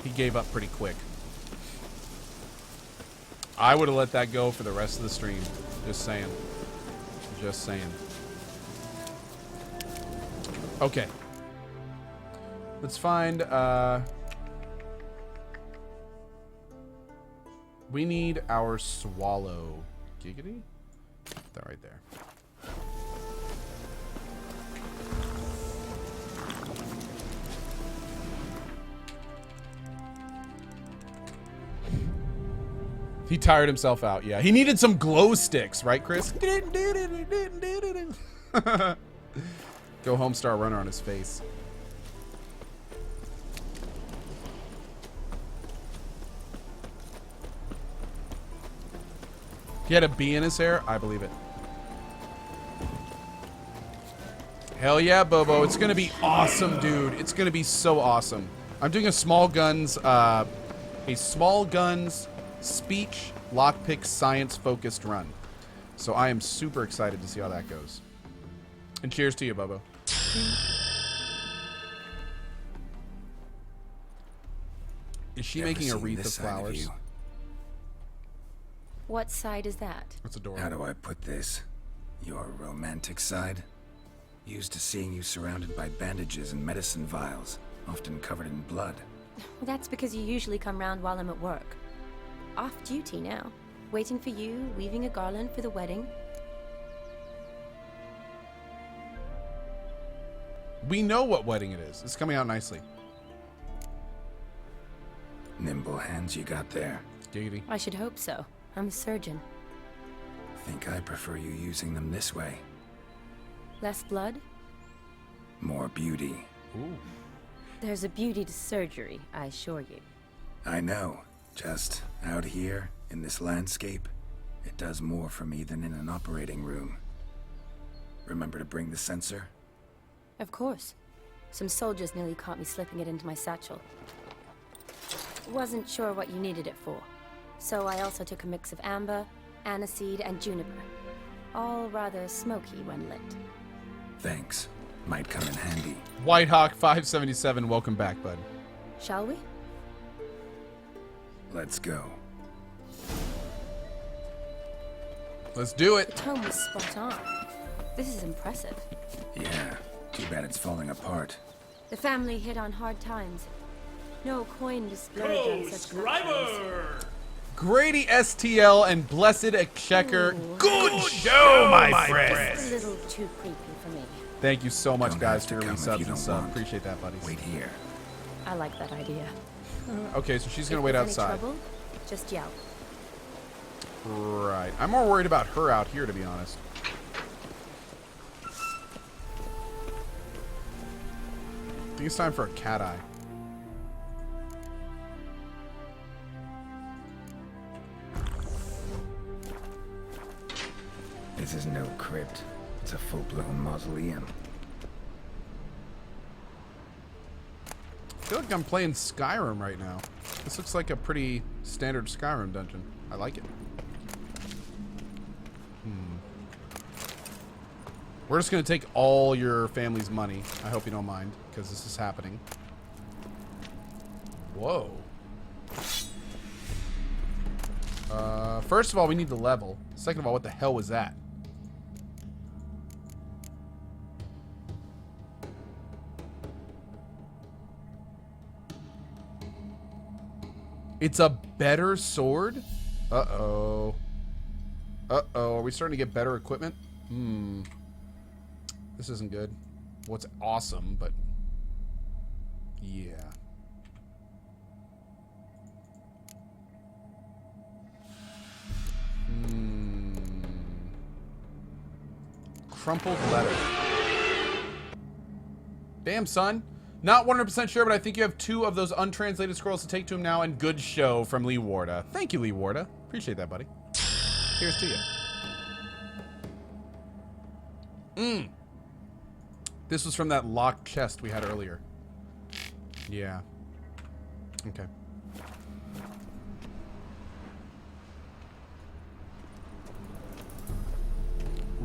He gave up pretty quick. I would have let that go for the rest of the stream. Just saying. Just saying. Okay. Let's find, we need our swallow. Giggity? Put that right there. He tired himself out. Yeah, he needed some glow sticks, right, Chris? Go home, star runner on his face. He had a bee in his hair? I believe it. Hell yeah, Bobo. It's going to be awesome, dude. It's going to be so awesome. I'm doing a small guns speech lockpick science focused run. So I am super excited to see how that goes. And cheers to you, Bobo. Is she making a wreath of flowers? What side is that? What's a door? How do I put this? Your romantic side? Used to seeing you surrounded by bandages and medicine vials, often covered in blood. That's because you usually come round while I'm at work. Off duty now. Waiting for you, weaving a garland for the wedding. We know what wedding it is. It's coming out nicely. Nimble hands you got there. Giggity. I should hope so. I'm a surgeon. Think I prefer you using them this way. Less blood? More beauty. Ooh. There's a beauty to surgery, I assure you. I know. Just out here, in this landscape, it does more for me than in an operating room. Remember to bring the sensor? Of course. Some soldiers nearly caught me slipping it into my satchel. Wasn't sure what you needed it for. So I also took a mix of amber, aniseed, and juniper. All rather smoky when lit. Thanks. Might come in handy. Whitehawk 577, welcome back, bud. Shall we? Let's go. Let's do it. The tome was spot on. This is impressive. Yeah, too bad it's falling apart. The family hit on hard times. No coin to splurge on such luxuries. Grady STL and Blessed Exchequer. Good show, my friend. It's a little too creepy for me. Thank you so much, Don't guys, have for to your come if resubs you and don't stuff. want. Appreciate that, buddies. Wait here. I like that idea. Okay, so she's gonna If wait there's any outside. trouble, just yell. Right. I'm more worried about her out here, to be honest. I think it's time for a cat eye. This is no crypt. It's a full-blown mausoleum. I feel like I'm playing Skyrim right now. This looks like a pretty standard Skyrim dungeon. I like it. We're just going to take all your family's money. I hope you don't mind, because this is happening. Whoa. First of all, we need the level. Second of all, what the hell was that? It's a better sword? Uh-oh. Uh-oh. Are we starting to get better equipment? This isn't good. Well, it's awesome, but... yeah. Crumpled letter. Damn, son. Not 100% sure, but I think you have 2 of those untranslated scrolls to take to him now, and good show from Lee Warda. Thank you, Lee Warda. Appreciate that, buddy. Cheers to you. This was from that locked chest we had earlier. Yeah. Okay.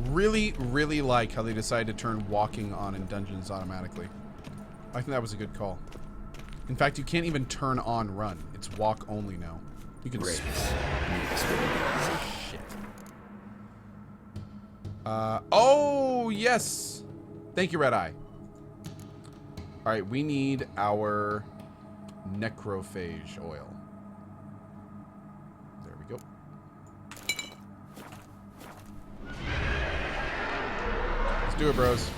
Really, really like how they decided to turn walking on in dungeons automatically. I think that was a good call. In fact, you can't even turn on run. It's walk only now. You can. Great. Shit. Oh yes. Thank you, Red Eye. All right, we need our necrophage oil. There we go. Let's do it, bros.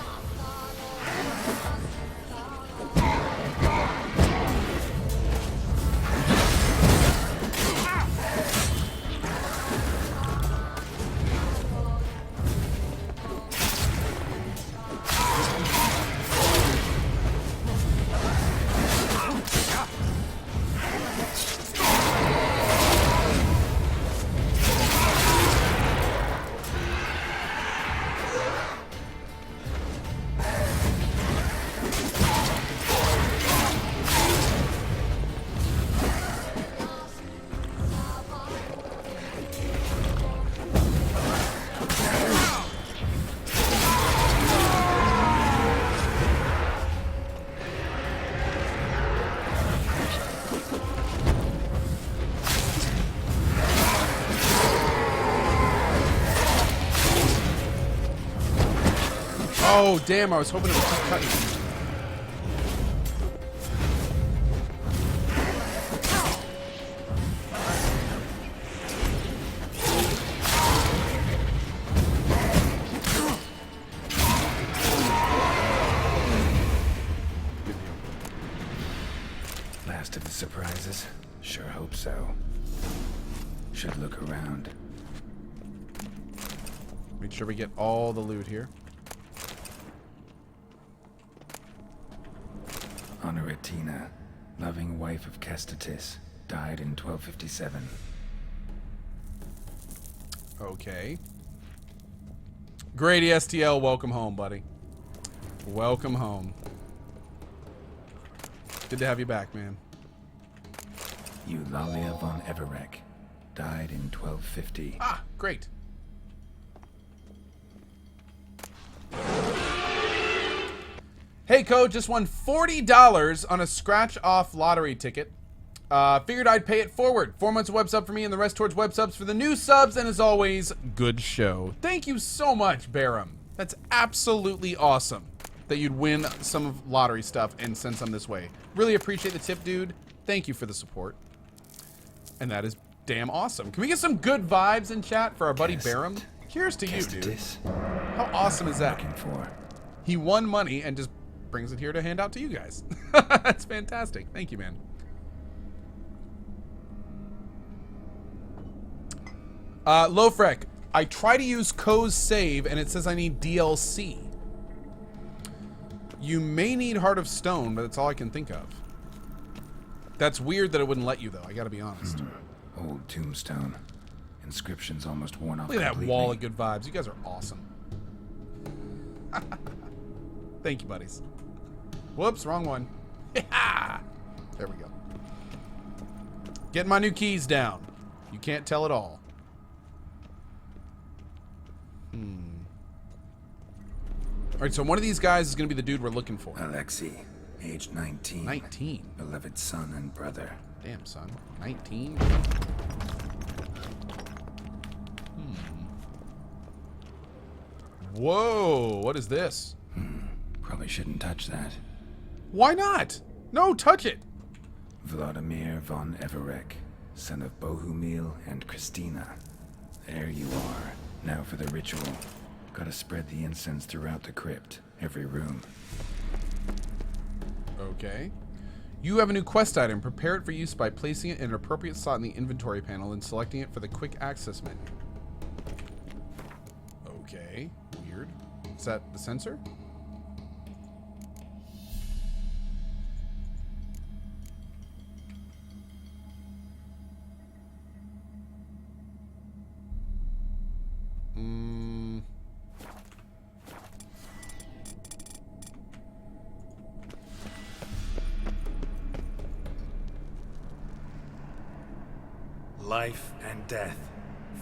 Oh, damn, I was hoping it would keep cutting. Last of the surprises? Sure hope so. Should look around. Make sure we get all the loot here. Honoratina, loving wife of Kestatis, died in 1257. Okay. Grady STL, welcome home, buddy. Welcome home. Good to have you back, man. Eulalia von Everek, died in 1250. Ah, great. Hey, Code, just won $40 on a scratch-off lottery ticket. Figured I'd pay it forward. 4 months of web sub for me and the rest towards web subs for the new subs. And as always, good show. Thank you so much, Barum. That's absolutely awesome that you'd win some of lottery stuff and send some this way. Really appreciate the tip, dude. Thank you for the support. And that is damn awesome. Can we get some good vibes in chat for our buddy Barum? Cheers to you, dude. How awesome is that? He won money and just brings it here to hand out to you guys. That's fantastic. Thank you, man. Lofrek, I try to use Co's save and it says I need DLC. You may need Heart of Stone, but that's all I can think of. That's weird that it wouldn't let you, though. I gotta be honest. Old tombstone. Inscriptions almost worn off. Look at that wall of good vibes. You guys are awesome. Thank you, buddies. Whoops, wrong one. There we go. Getting my new keys down. You can't tell it all. Alright, so one of these guys is going to be the dude we're looking for. Alexei, age 19. 19. Beloved son and brother. Damn, son. 19? Whoa, what is this? Probably shouldn't touch that. Why not? No, touch it. Vladimir von Everek, son of Bohumil and Christina. There you are. Now for the ritual. Gotta spread the incense throughout the crypt, every room. Okay. You have a new quest item. Prepare it for use by placing it in an appropriate slot in the inventory panel and selecting it for the quick access menu. Okay. Weird. Is that the sensor? Life and death,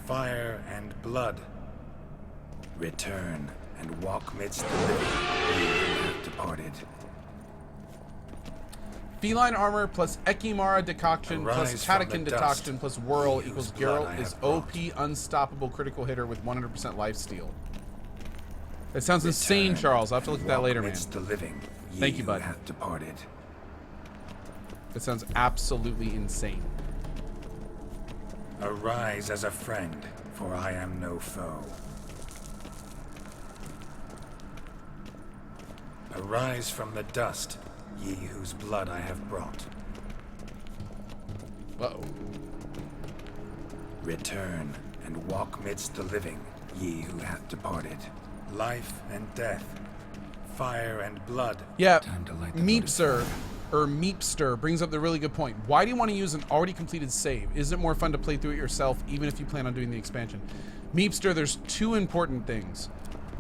fire and blood. Return and walk midst the living, you have departed. Feline armor plus Ekimara decoction plus Arise from Catechin the decoction dust, plus Whirl ye equals whose blood Geralt I is have OP brought. unstoppable critical hitter with 100% lifesteal. That sounds insane, Return Charles. I'll have to look at that walk later, man. midst the living, Thank ye you, who bud. hath departed. That sounds absolutely insane. Arise as a friend, for I am no foe. Arise from the dust, ye whose blood I have brought. Uh-oh. Return and walk midst the living, ye who hath departed. Life and death, fire and blood. Yeah, Time to light the Meepster, or Meepster, brings up the really good point. Why do you want to use an already completed save? Isn't it more fun to play through it yourself, even if you plan on doing the expansion? Meepster, there's two important things.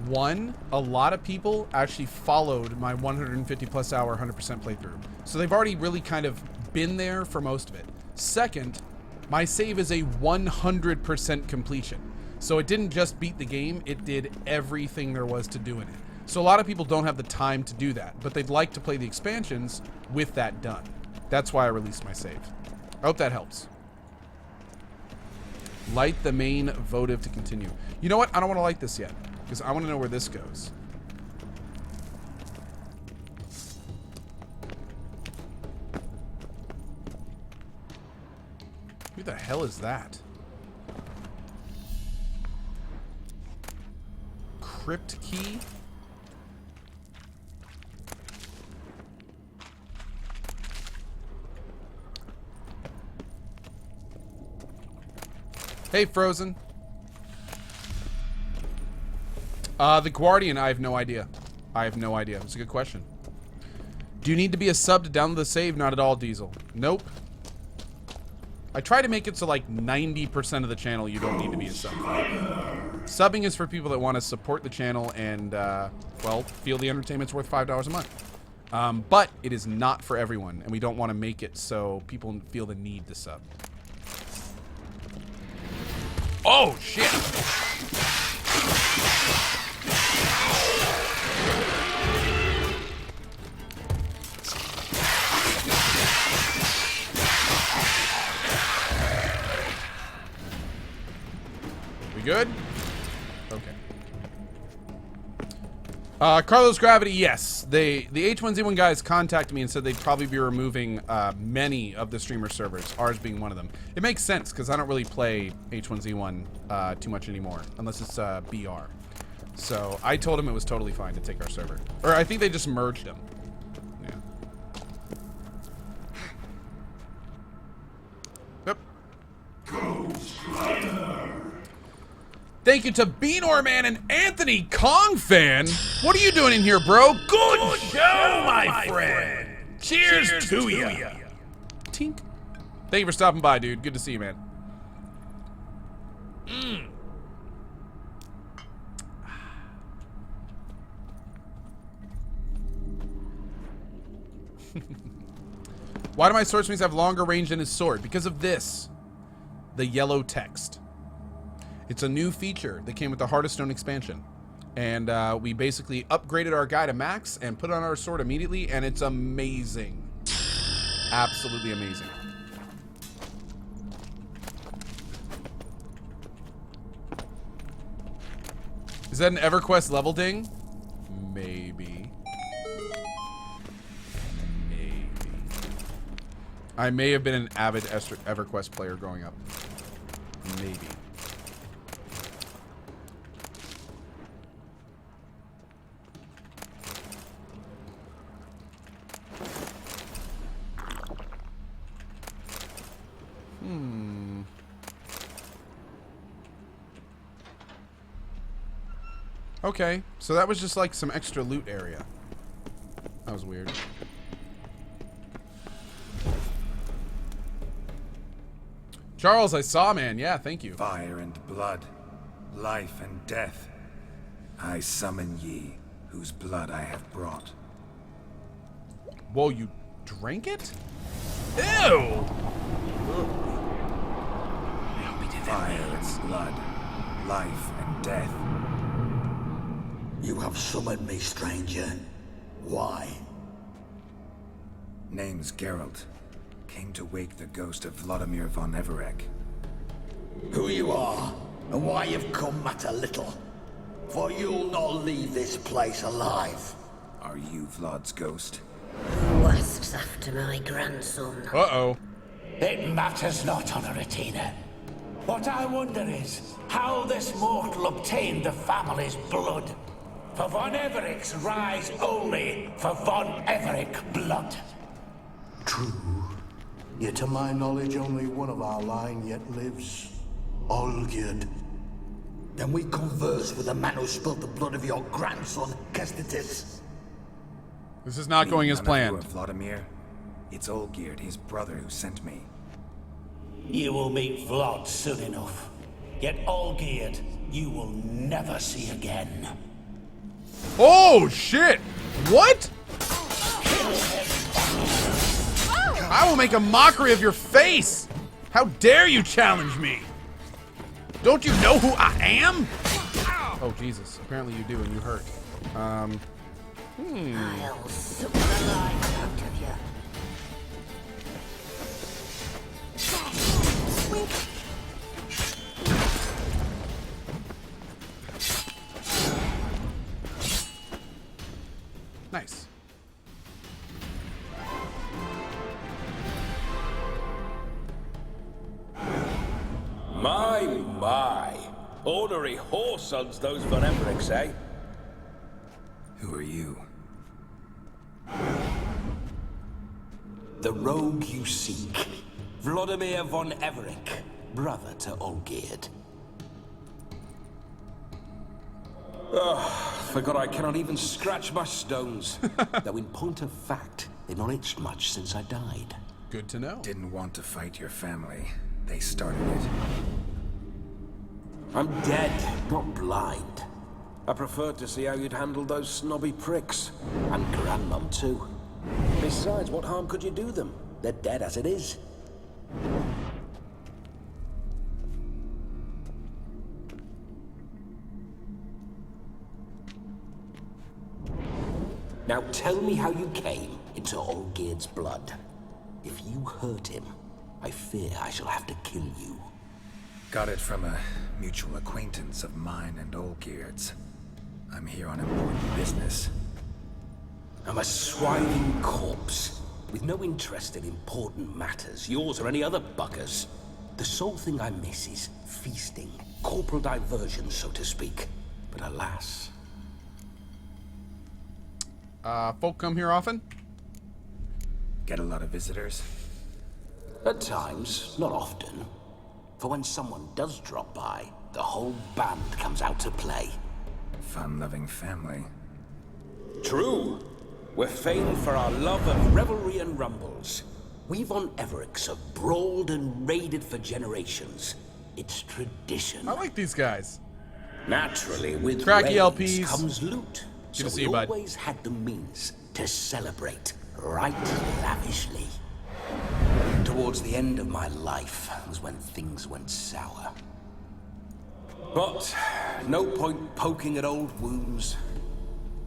One, a lot of people actually followed my 150 plus hour 100% playthrough. So they've already really kind of been there for most of it. Second, my save is a 100% completion. So it didn't just beat the game, it did everything there was to do in it. So a lot of people don't have the time to do that, but they'd like to play the expansions with that done. That's why I released my save. I hope that helps. Light the main votive to continue. You know what? I don't want to light this yet, because I want to know where this goes. Who the hell is that? Crypt key? Hey, Frozen. The Guardian, I have no idea. I have no idea. It's a good question. Do you need to be a sub to download the save? Not at all, Diesel. Nope. I try to make it so like 90% of the channel you don't need to be a sub. Subbing is for people that want to support the channel and, well, feel the entertainment's worth $5 a month. But it is not for everyone, and we don't want to make it so people feel the need to sub. Oh, shit! We good? Okay. Carlos Gravity, yes. The H1Z1 guys contacted me and said they'd probably be removing many of the streamer servers, ours being one of them. It makes sense, because I don't really play H1Z1 too much anymore, unless it's BR. So I told him it was totally fine to take our server. Or I think they just merged them. Yeah. Yep. Thank you to Beanor Man and Anthony Kong Fan. What are you doing in here, bro? Good show, my friend. Cheers to ya. Tink. Thank you for stopping by, dude. Good to see you, man. Why do my swordsmiths have longer range than his sword? Because of this. The yellow text. It's a new feature that came with the Heart of Stone expansion. And we basically upgraded our guy to max and put on our sword immediately, and it's amazing. Absolutely amazing. Is that an EverQuest level ding? Maybe. Maybe. I may have been an avid EverQuest player growing up. Maybe. Okay, so that was just like some extra loot area. That was weird. Charles, I saw, man. Yeah, thank you. Fire and blood, life and death. I summon ye, whose blood I have brought. Whoa, you drank it? Ew! Fire and blood, life and death. You have summoned me, stranger. Why? Name's Geralt. Came to wake the ghost of Vladimir von Everec. Who you are, and why you've come matter little. For you'll not leave this place alive. Are you Vlad's ghost? Who asks after my grandson? Uh-oh. It matters not, Honoratina. What I wonder is how this mortal obtained the family's blood. For von Everec's rise only for von Everec blood. True. Yet to my knowledge, only one of our line yet lives. Olgierd. Then we converse with the man who spilled the blood of your grandson, Kestitis. This is not going as None of you planned. are Vladimir. It's Olgierd, his brother, who sent me. You will meet Vlad soon enough. Yet Olgierd, you will never see again. Oh, shit! What? I will make a mockery of your face! How dare you challenge me? Don't you know who I am? Oh, Jesus. Apparently you do, and you hurt. I'll suck the life out of you. Nice. My. Ornery whoresons those von Everecs, eh? Who are you? The rogue you seek. Vladimir von Everec, brother to Olgierd. Forgot I cannot even scratch my stones. Though in point of fact, they've not itched much since I died. Good to know. Didn't want to fight your family. They started it. I'm dead, not blind. I preferred to see how you'd handle those snobby pricks. And Grandmum, too. Besides, what harm could you do them? They're dead as it is. Now tell me how you came into Olgierd's blood. If you hurt him, I fear I shall have to kill you. Got it from a mutual acquaintance of mine and Olgierd's. I'm here on important business. I'm a swining corpse, with no interest in important matters, yours or any other buggers. The sole thing I miss is feasting, corporal diversion, so to speak. But alas... Folk come here often? Get a lot of visitors? At times, not often. For when someone does drop by, the whole band comes out to play. Fun-loving family. True. We're famed for our love of revelry and rumbles. We von Everecs have brawled and raided for generations. It's tradition. I like these guys. Naturally, with Cracky raids LPs. comes loot. Good So to see we you, bud. always had the means to celebrate right lavishly. Towards the end of my life was when things went sour. But no point poking at old wounds.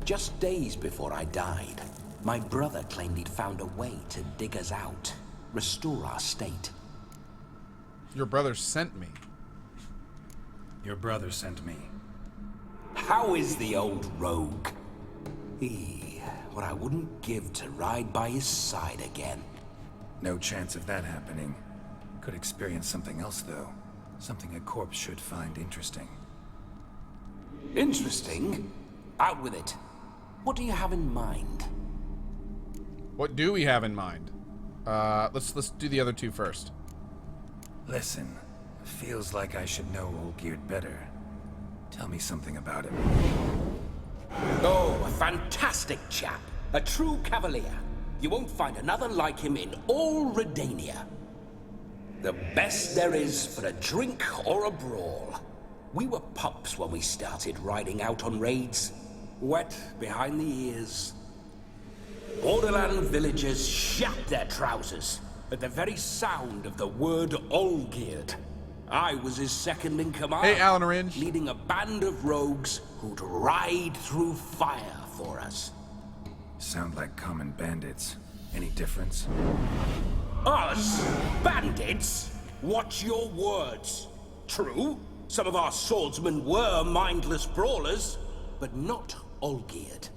Just days before I died, my brother claimed he'd found a way to dig us out, restore our state. Your brother sent me. Your brother sent me. How is the old rogue? What I wouldn't give to ride by his side again. No chance of that happening. Could experience something else, though. Something a corpse should find interesting. Interesting? Out with it. What do you have in mind? What do we have in mind? Let's do the other two first. Listen, feels like I should know Olgierd better. Tell me something about him. Oh, a fantastic chap. A true cavalier. You won't find another like him in all Redania. The best there is for a drink or a brawl. We were pups when we started riding out on raids. Wet behind the ears. Borderland villagers shat their trousers at the very sound of the word Olgierd. I was his second in command. Hey, Alan Orange. Leading a band of rogues who'd ride through fire for us. Sound like common bandits. Any difference? Us? Bandits? Watch your words. True, some of our swordsmen were mindless brawlers, but not all-geared.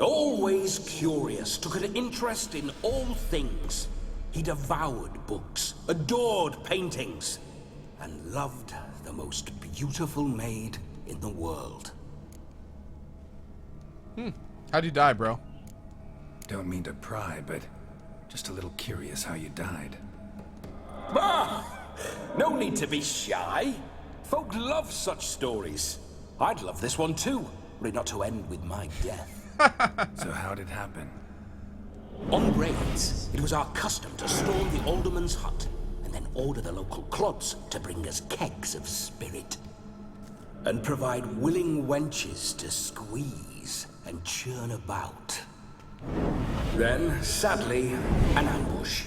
Always curious, took an interest in all things. He devoured books, adored paintings, and loved the most beautiful maid in the world. How'd you die, bro? Don't mean to pry, but just a little curious how you died. No need to be shy. Folk love such stories. I'd love this one too, were it not to end with my death. So how'd it happen? On raids, it was our custom to storm the alderman's hut and then order the local clods to bring us kegs of spirit. And provide willing wenches to squeeze and churn about. Then, sadly, an ambush.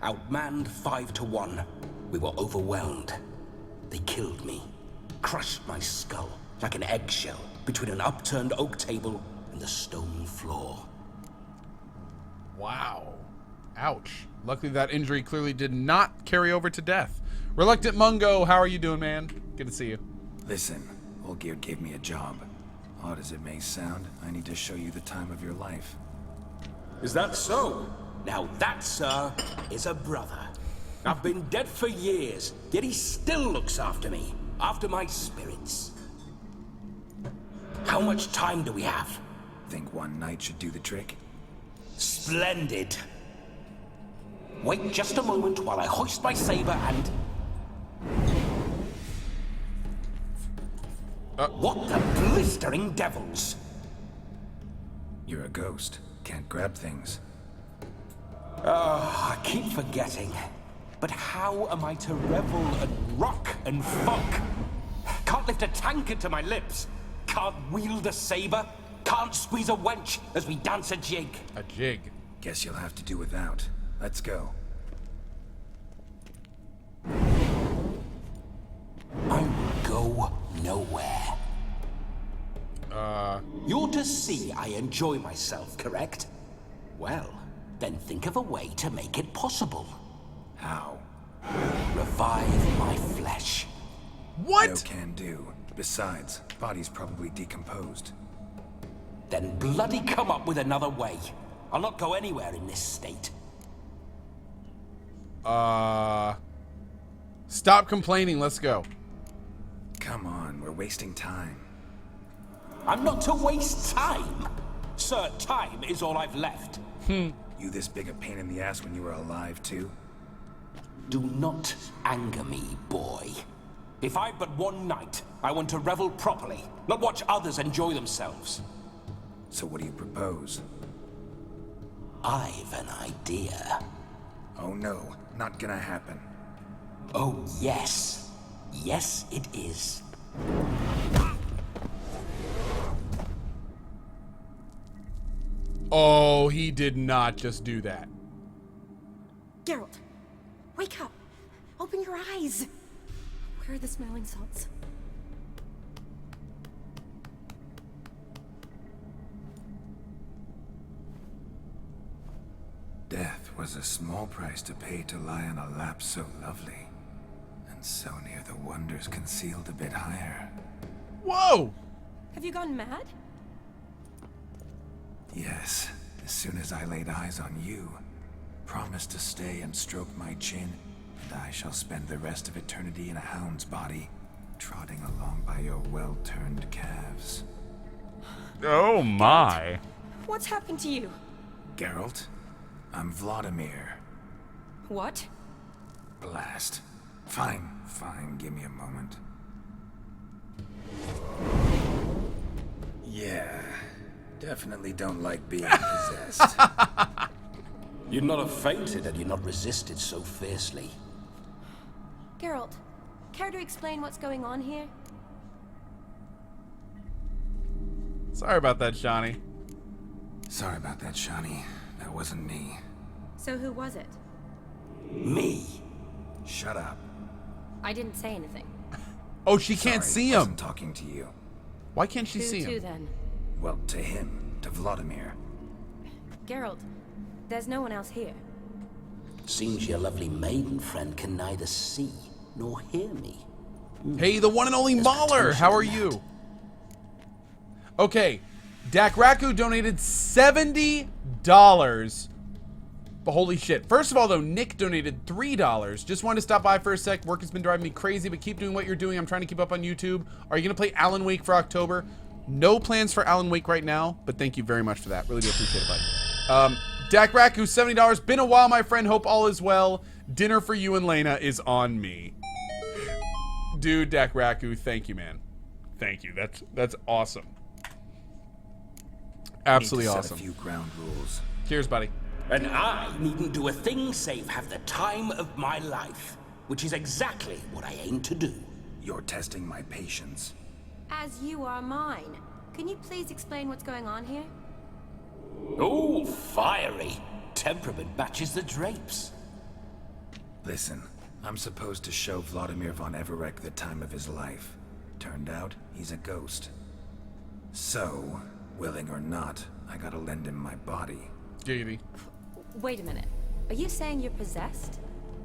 Outmanned 5 to 1, we were overwhelmed. They killed me, crushed my skull like an eggshell between an upturned oak table and the stone floor. Wow. Ouch. Luckily that injury clearly did not carry over to death. Reluctant Mungo, how are you doing, man? Good to see you. Listen, Olgierd gave me a job. Odd as it may sound, I need to show you the time of your life. Is that so? Now that, sir, is a brother. I've been dead for years, yet he still looks after me, after my spirits. How much time do we have? Think one night should do the trick? Splendid. Wait just a moment while I hoist my saber and... What the blistering devils? You're a ghost. Can't grab things. I keep forgetting. But how am I to revel and rock and fuck? Can't lift a tankard to my lips. Can't wield a saber. Can't squeeze a wench as we dance a jig. A jig. Guess you'll have to do without. Let's go. I will go nowhere. You're to see I enjoy myself, correct? Well, then think of a way to make it possible. How? Revive my flesh. What? No can do. Besides, body's probably decomposed. Then bloody come up with another way. I'll not go anywhere in this state. Stop complaining, let's go. Come on, we're wasting time. I'm not to waste time. Sir, time is all I've left. You this big a pain in the ass when you were alive, too? Do not anger me, boy. If I've but one night, I want to revel properly, not watch others enjoy themselves. So what do you propose? I've an idea. Oh no, not gonna happen. Oh, yes. Yes, it is. Oh, he did not just do that. Geralt, wake up. Open your eyes. Where are the smelling salts? Death was a small price to pay to lie on a lap so lovely, and so near the wonders concealed a bit higher. Whoa! Have you gone mad? Yes, as soon as I laid eyes on you, promised to stay and stroke my chin, and I shall spend the rest of eternity in a hound's body, trotting along by your well-turned calves. Oh my. What's happened to you? Geralt, I'm Vladimir. What? Blast. Fine, give me a moment. Yeah, definitely don't like being possessed. You'd not have fainted had you not resisted so fiercely. Geralt, care to explain what's going on here? Sorry about that, Shani. Sorry about that, Shani. That wasn't me. So who was it? Me. Shut up. I didn't say anything. Oh, she can't Sorry, see him. wasn't talking to you. Why can't she Who see to him? then? Well, to him, to Vladimir. Geralt, There's no one else here. Seems your lovely maiden friend can neither see nor hear me. Hey, the one and only There's Mahler, how are potential in you? Okay, Dakraku donated $70. But holy shit. First of all, though, Nick donated $3. Just wanted to stop by for a sec. Work has been driving me crazy, but keep doing what you're doing. I'm trying to keep up on YouTube. Are you going to play Alan Wake for October? No plans for Alan Wake right now, but thank you very much for that. Really do appreciate it, buddy. Dakraku, $70. Been a while, my friend. Hope all is well. Dinner for you and Lena is on me. Dude, Dakraku, thank you, man. Thank you. That's awesome. Absolutely Need to awesome. set a few ground rules. Cheers, buddy. And I needn't do a thing save have the time of my life, which is exactly what I aim to do. You're testing my patience. As you are mine. Can you please explain what's going on here? Oh, fiery. Temperament matches the drapes. Listen, I'm supposed to show Vladimir von Everek the time of his life. Turned out, he's a ghost. So, willing or not, I gotta lend him my body. Giggity. Wait a minute. Are you saying you're possessed?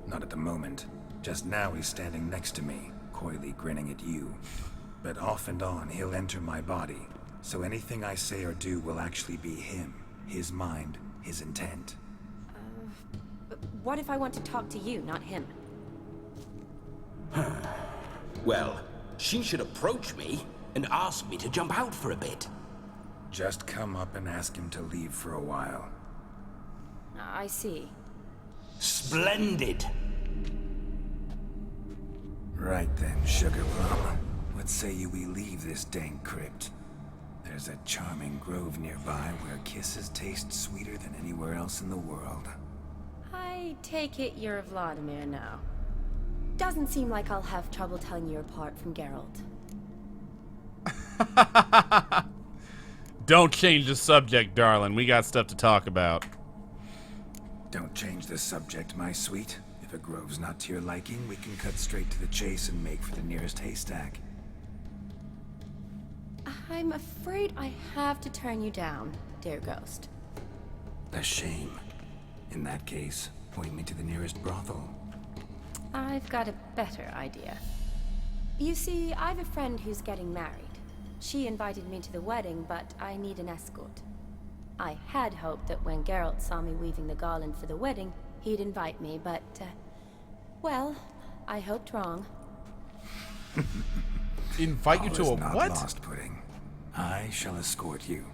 Not at the moment. Just now he's standing next to me, coyly grinning at you. But off and on, he'll enter my body. So anything I say or do will actually be him. His mind, his intent. But what if I want to talk to you, not him? Well, she should approach me and ask me to jump out for a bit. Just come up and ask him to leave for a while. I see. Splendid. Right then, Sugar Plum. What say you we leave this dank crypt? There's a charming grove nearby where kisses taste sweeter than anywhere else in the world. I take it you're Vladimir now. Doesn't seem like I'll have trouble telling you apart from Geralt. Don't change the subject, darling. We got stuff to talk about. Don't change the subject, my sweet. If a grove's not to your liking, we can cut straight to the chase and make for the nearest haystack. I'm afraid I have to turn you down, dear ghost. A shame. In that case, point me to the nearest brothel. I've got a better idea. You see, I've a friend who's getting married. She invited me to the wedding, but I need an escort. I had hoped that when Geralt saw me weaving the garland for the wedding, he'd invite me, but, well, I hoped wrong. Invite you to All a is not what? lost, Pudding. I shall escort you.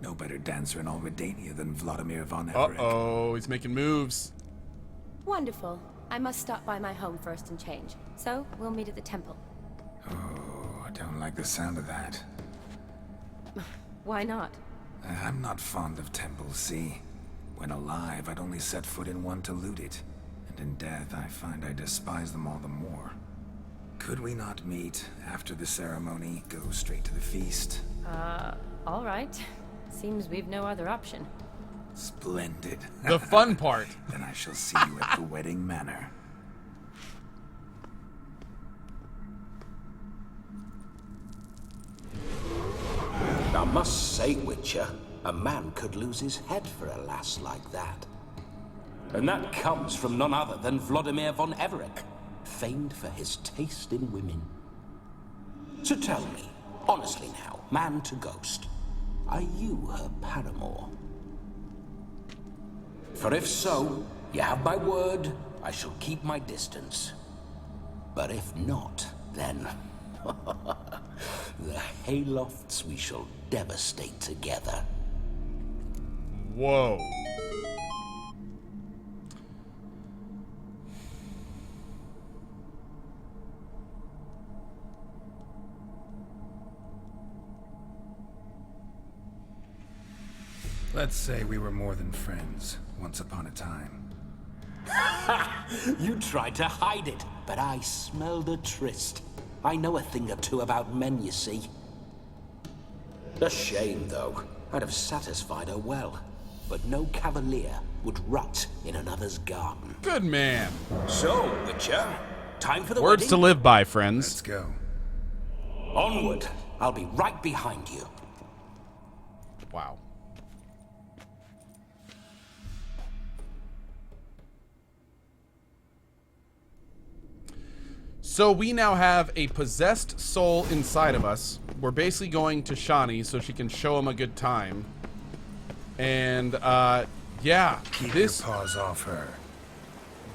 No better dancer in all Redania than Vladimir von Everek. Uh-oh, he's making moves. Wonderful. I must stop by my home first and change. So, we'll meet at the temple. Oh, I don't like the sound of that. Why not? I'm not fond of temples, see? When alive, I'd only set foot in one to loot it. And in death, I find I despise them all the more. Could we not meet after the ceremony, go straight to the feast? All right. Seems we've no other option. Splendid. The fun part. Then I shall see you at the wedding manor. I must say, Witcher, a man could lose his head for a lass like that. And that comes from none other than Vladimir von Everek, famed for his taste in women. So tell me, honestly now, man to ghost, are you her paramour? For if so, you have my word, I shall keep my distance. But if not, then the haylofts we shall devastate together. Whoa. Let's say we were more than friends, once upon a time. You tried to hide it, but I smelled a tryst. I know a thing or two about men, you see. A shame, though. I'd have satisfied her well. But no cavalier would rot in another's garden. Good man. So, Witcher, time for the Words wedding? to live by, friends. Let's go. Onward. I'll be right behind you. Wow. So we now have a possessed soul inside of us. We're basically going to Shani so she can show him a good time. And, yeah. Keep your paws off her.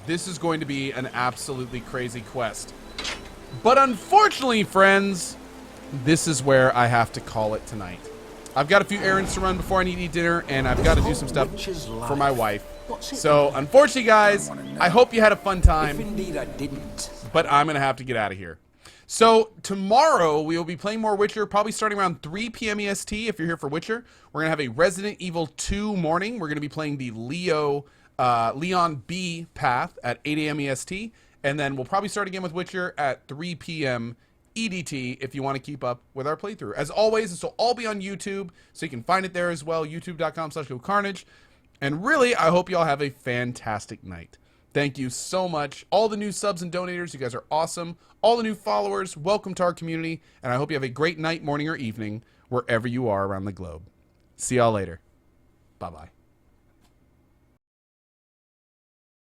This is going to be an absolutely crazy quest. But unfortunately, friends, this is where I have to call it tonight. I've got a few errands to run before I need to eat dinner, and I've got to do some stuff for my wife. So, unfortunately, guys, I hope you had a fun time. If indeed I didn't. But I'm going to have to get out of here. So, tomorrow, we will be playing more Witcher, probably starting around 3 p.m. EST if you're here for Witcher. We're going to have a Resident Evil 2 morning. We're going to be playing the Leon B path at 8 a.m. EST. And then we'll probably start again with Witcher at 3 p.m. EDT if you want to keep up with our playthrough. As always, this will all be on YouTube, so you can find it there as well, youtube.com/CohhCarnage. And really, I hope you all have a fantastic night. Thank you so much. All the new subs and donators, you guys are awesome. All the new followers, welcome to our community. And I hope you have a great night, morning, or evening, wherever you are around the globe. See y'all later. Bye-bye.